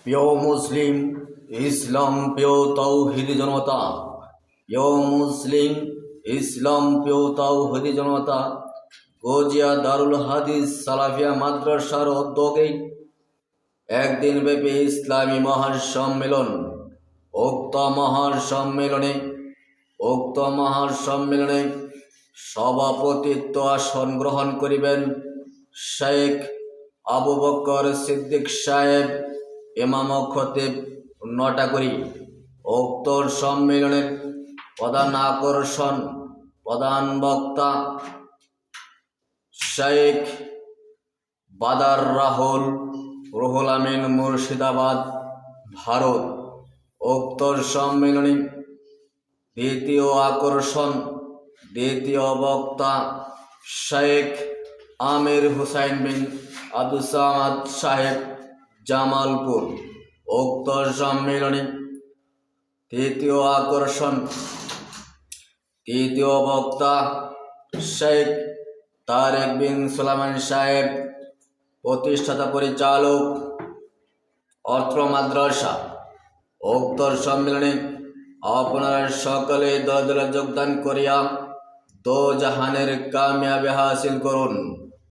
প্রিয় মুসলিম ইসলাম প্রিয় তাওহীদি জনতা, প্রিয় মুসলিম ইসলাম প্রিয় তাওহীদি জনতা, গজিয়া দারুল হাদিস সালাফিয়া মাদ্রাসার উদ্যোগে একদিন ব্যাপী ইসলামী মহাসম্মেলন। উক্ত মহাসম্মেলনে সভাপতিত্ব আসন গ্রহণ করিবেন শেখ আবু বকর সিদ্দিক সাহেব, ইমাম ও খতিব নটাকুড়ি। উক্ত সম্মেলনের প্রধান বক্তা শেখ বাদার রুহুল আমিন, মুর্শিদাবাদ, ভারত। উক্ত সম্মেলনে দ্বিতীয় বক্তা শেখ আমির হুসাইন বিন আব্দুস সামাদ সাহেব, জামালপুর। উক্ত সম্মেলনে তৃতীয় বক্তা শেখ তারেক বিন সুলাইমান সাহেব, প্রতিষ্ঠাতা পরিচালক, অত্র মাদ্রাসা। উক্ত সম্মেলনে আপনারা সকলে দলে দলে যোগদান করিয়া দো জাহানের কামিয়াবি হাসিল করুন।